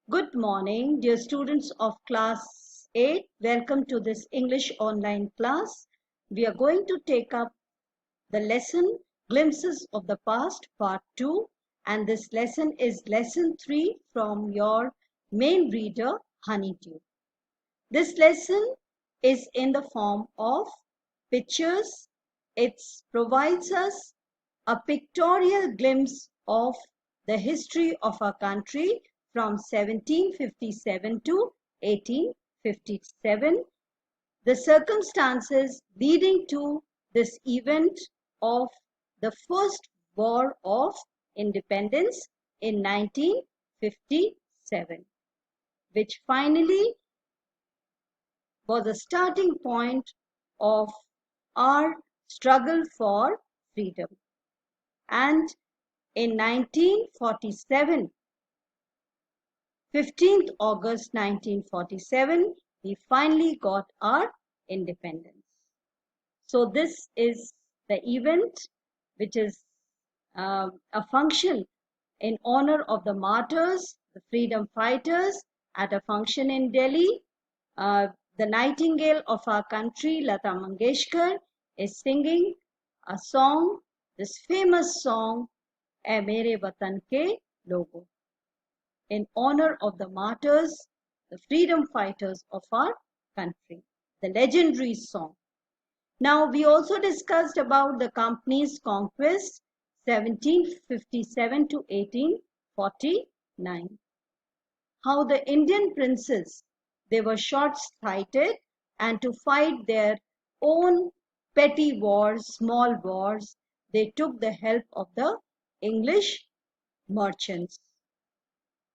Good morning, dear students of class 8. Welcome to this English online class. We are going to take up the lesson Glimpses of the Past Part 2, and this lesson is lesson 3 from your main reader Honeydew. This lesson is in the form of pictures. It provides us a pictorial glimpse of the history of our country from 1757 to 1857, the circumstances leading to this event of the first war of independence in 1957, which finally was a starting point of our struggle for freedom. And in 1947, 15th August 1947, we finally got our independence. So this is the event which is a function in honor of the martyrs, the freedom fighters, at a function in Delhi. The nightingale of our country, Lata Mangeshkar, is singing a song, this famous song, "Ae Mere Watan Ke Logo," in honor of the martyrs, the freedom fighters of our country, the legendary song. Now, we also discussed about the company's conquest, 1757 to 1849. How the Indian princes, they were short-sighted, and to fight their own petty wars, small wars, they took the help of the English merchants,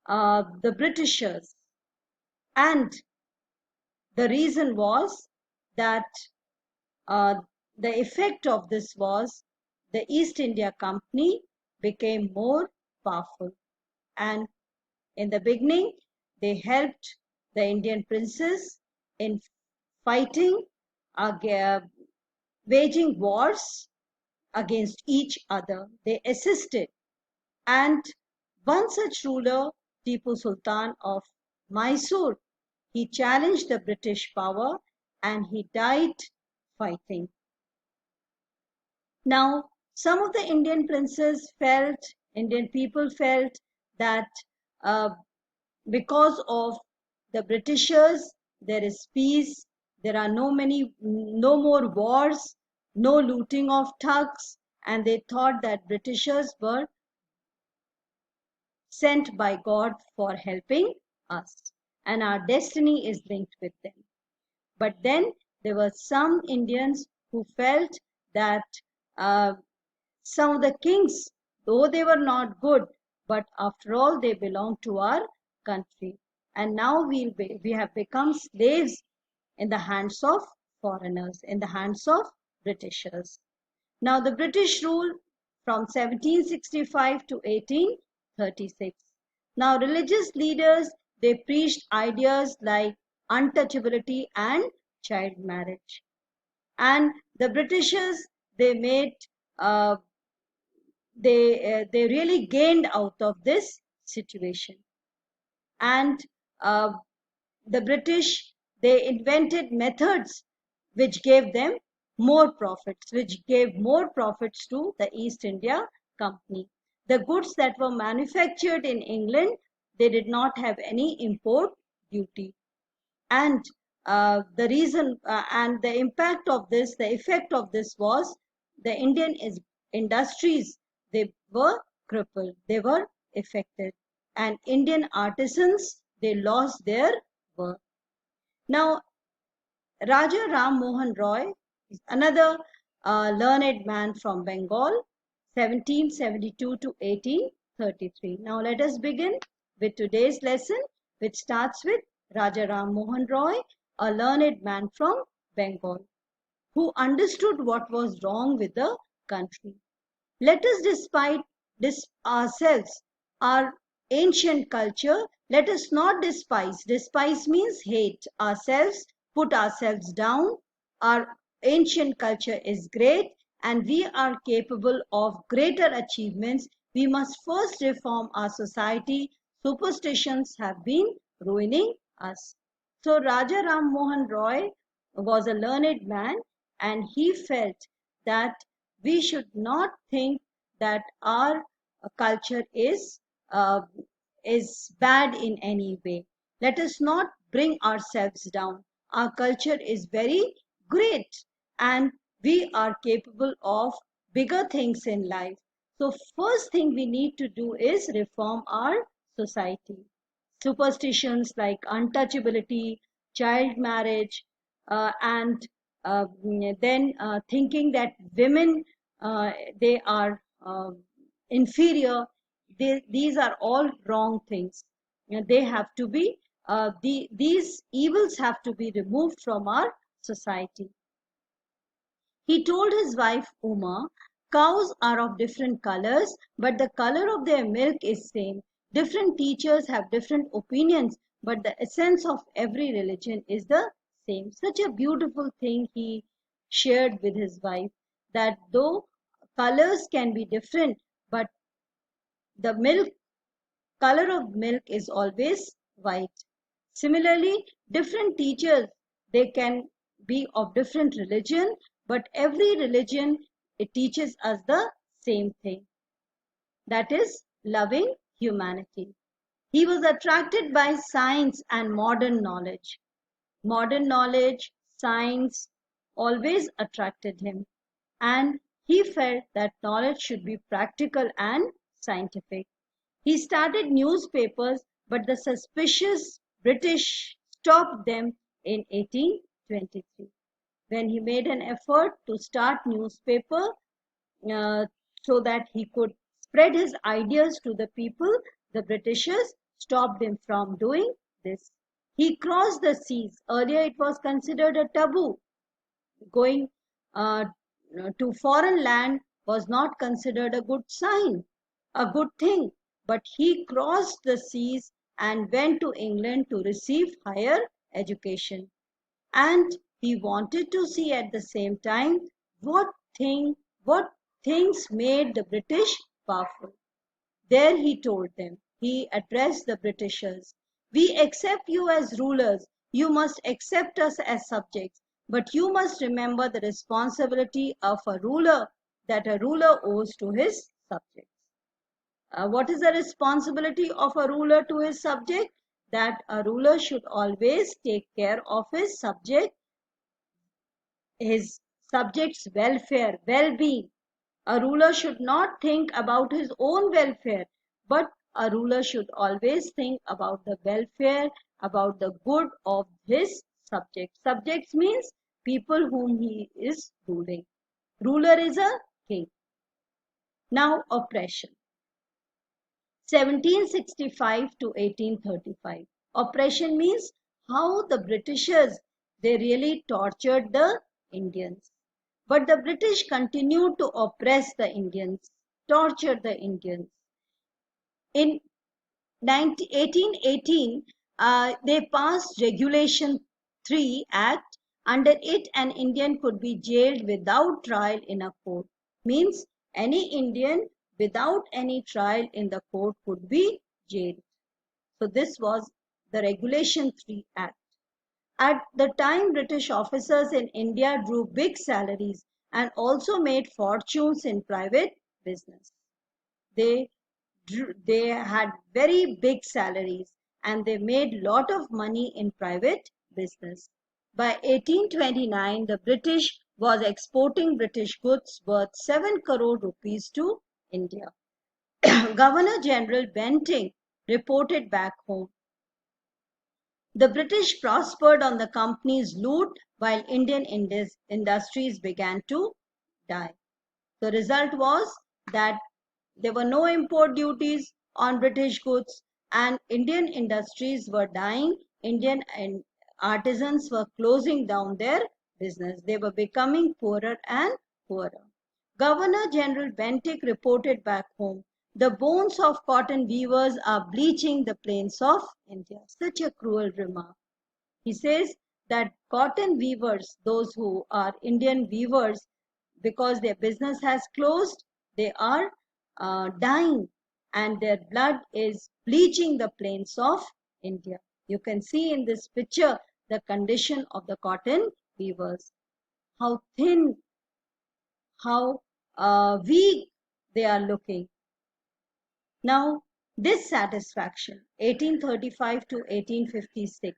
the Britishers. And the reason was that the effect of this was the East India Company became more powerful. And in the beginning, they helped the Indian princes in fighting, waging wars against each other. They assisted. And one such ruler, Tipu Sultan of Mysore, he challenged the British power and he died fighting. Now, some of the Indian people felt that because of the Britishers, there is peace, there are no more wars, no looting of thugs, and they thought that Britishers were sent by God for helping us, and our destiny is linked with them. But then there were some Indians who felt that some of the kings, though they were not good, but after all, they belong to our country. And now we have become slaves in the hands of foreigners, in the hands of Britishers. Now, the British rule from 1765 to 1836. Now, religious leaders, they preached ideas like untouchability and child marriage. And the Britishers, they made they really gained out of this situation. And the British, they invented methods which gave them more profits, which gave more profits to the East India Company. The goods that were manufactured in England, they did not have any import duty. And the reason and the impact of this, the effect of this was the Indian industries, they were crippled, they were affected, and Indian artisans, they lost their work. Now, Raja Ram Mohan Roy is another learned man from Bengal, 1772 to 1833. Now, let us begin with today's lesson, which starts with Raja Ram Mohan Roy, a learned man from Bengal, who understood what was wrong with the country. Let us despite ourselves, our ancient culture, let us not despise. Despise means hate ourselves, put ourselves down. Our ancient culture is great and we are capable of greater achievements. We must first reform our society superstitions have been ruining us. So Raja Ram Mohan Roy was a learned man, and he felt that we should not think that our culture uh, is bad in any way. Let us not bring ourselves down. Our culture is very great, and we are capable of bigger things in life. So first thing we need to do is reform our society. Superstitions like untouchability, child marriage, and then thinking that women, they are inferior. These are all wrong things. They have to be these evils have to be removed from our society. He told his wife Uma, cows are of different colors, but the color of their milk is same. Different teachers have different opinions, but the essence of every religion is the same. Such a beautiful thing he shared with his wife, that though colors can be different, but the milk color of milk is always white. Similarly, different teachers, they can be of different religion, but every religion, it teaches us the same thing, that is loving humanity. He was attracted by science and modern knowledge. Modern knowledge, science always attracted him, and he felt that knowledge should be practical and scientific. He started newspapers, but the suspicious British stopped them in 1823. When he made an effort to start newspaper uh, so that he could spread his ideas to the people, the Britishers stopped him from doing this. He crossed the seas. Earlier it was considered a taboo. Going uh, to foreign land was not considered a good sign, a good thing. But he crossed the seas and went to England to receive higher education. And he wanted to see at the same time what thing, what things made the British powerful. There he told them, he addressed the Britishers, we accept you as rulers, you must accept us as subjects, but you must remember the responsibility of a ruler that a ruler owes to his subjects. What is the responsibility of a ruler to his subject? That a ruler should always take care of his subjects' welfare, well-being. A ruler should not think about his own welfare, but a ruler should always think about the welfare, about the good of his subjects. Subjects means people whom he is ruling. Ruler is a king. Now, oppression. 1765 to 1835. Oppression means how the Britishers, they really tortured the Indians. But the British continued to oppress the Indians, torture the Indians. In 1818, they passed Regulation 3 Act. Under it, an Indian could be jailed without trial in a court. Means any Indian without any trial in the court could be jailed. So this was the Regulation 3 Act. At the time, British officers in India drew big salaries and also made fortunes in private business. They they had very big salaries and they made lot of money in private business. By 1829, the British was exporting British goods worth 7 crore rupees to India. Governor General Bentinck reported back home, the British prospered on the company's loot while Indian industries began to die. The result was that there were no import duties on British goods and Indian industries were dying. Indian artisans were closing down their business. They were becoming poorer and poorer. Governor General Bentinck reported back home, the bones of cotton weavers are bleaching the plains of India. Such a cruel remark. He says that cotton weavers, those who are Indian weavers, because their business has closed, they are dying. and their blood is bleaching the plains of India. You can see in this picture the condition of the cotton weavers, how thin, how weak they are looking. Now, dissatisfaction, 1835 to 1856.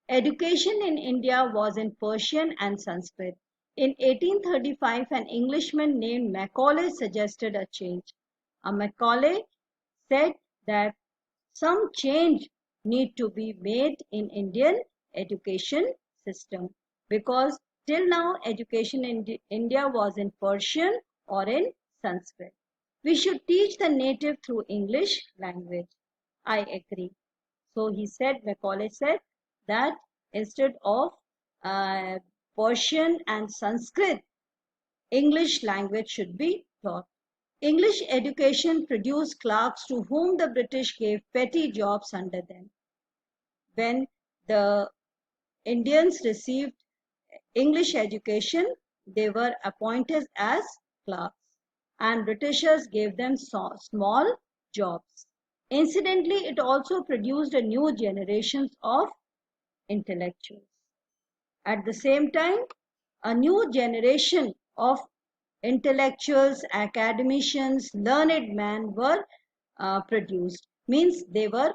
Education in India was in Persian and Sanskrit. In 1835, an Englishman named Macaulay suggested a change. Macaulay said that some change need to be made in Indian education system, because till now education in India was in Persian or in Sanskrit. We should teach the native through English language. I agree. So he said, Macaulay said that instead of uh, Persian and Sanskrit, English language should be taught. English education produced clerks to whom the British gave petty jobs under them. When the Indians received English education, they were appointed as clerks, and Britishers gave them small jobs. Incidentally, it also produced a new generation of intellectuals. At the same time, a new generation of intellectuals, academicians, learned men were produced, means they were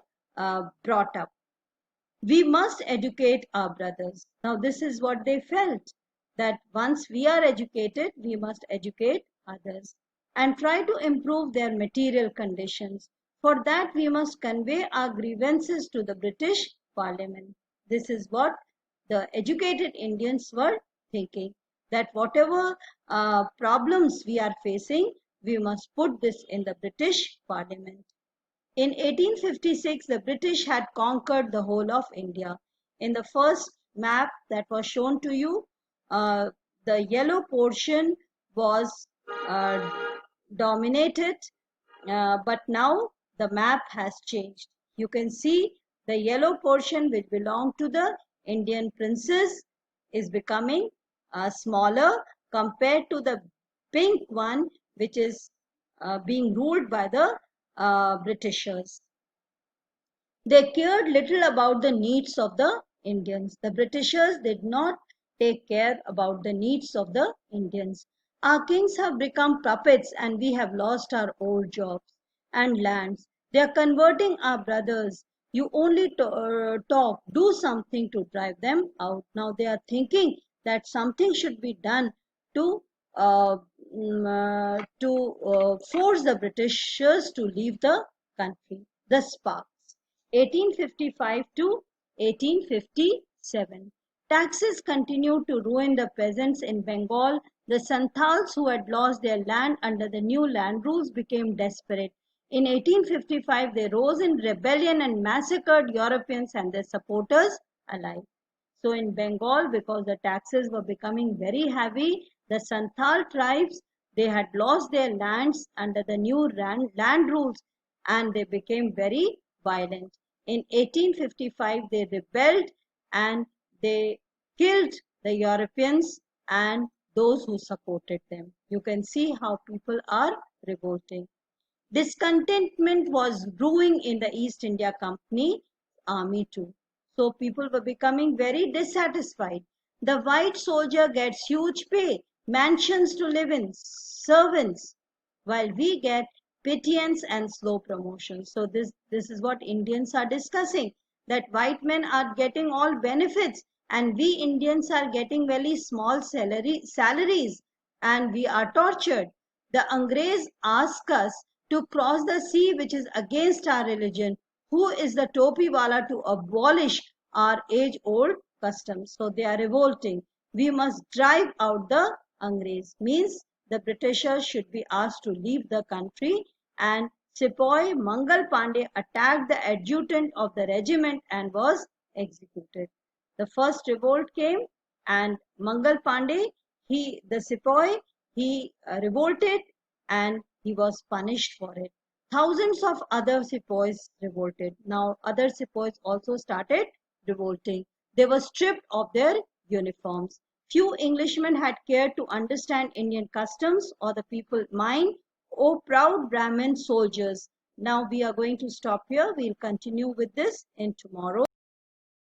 brought up. We must educate our brothers. Now, this is what they felt, that once we are educated, we must educate others and try to improve their material conditions. For that, we must convey our grievances to the British Parliament. This is what the educated Indians were thinking, that whatever problems we are facing, we must put this in the British Parliament. In 1856, the British had conquered the whole of India. In the first map that was shown to you, the yellow portion was dominated, but now the map has changed. You can see the yellow portion which belonged to the Indian princes is becoming smaller compared to the pink one which is being ruled by the Britishers. They cared little about the needs of the Indians. The Britishers did not take care about the needs of the Indians. Our kings have become puppets and we have lost our old jobs and lands. They are converting our brothers. You only talk, do something to drive them out. Now they are thinking that something should be done to force the Britishers to leave the country. The sparks, 1855 to 1857. Taxes continued to ruin the peasants in Bengal. The Santals who had lost their land under the new land rules became desperate. In 1855, they rose in rebellion and massacred Europeans and their supporters alike. So in Bengal, because the taxes were becoming very heavy, the Santhal tribes, they had lost their lands under the new land rules and they became very violent. In 1855, they rebelled and they killed the Europeans and those who supported them. You can see how people are revolting. Discontentment was brewing in the East India Company army too. So people were becoming very dissatisfied. The white soldier gets huge pay, mansions to live in, servants, while we get pittance and slow promotion. So this is what Indians are discussing, that white men are getting all benefits and we Indians are getting very small salaries and we are tortured. The Angrez ask us to cross the sea which is against our religion. Who is the topi wala to abolish our age-old customs? So they are revolting. We must drive out the Angrez. Means the Britishers should be asked to leave the country, and Sepoy Mangal Pandey attacked the adjutant of the regiment and was executed. The first revolt came and Mangal Pandey, the Sepoy, he revolted and he was punished for it. Thousands of other sepoys revolted. Now other sepoys also started revolting. They were stripped of their uniforms. Few Englishmen had cared to understand Indian customs or the people mind. O proud Brahmin soldiers, Now we are going to stop here. We'll continue with this in tomorrow.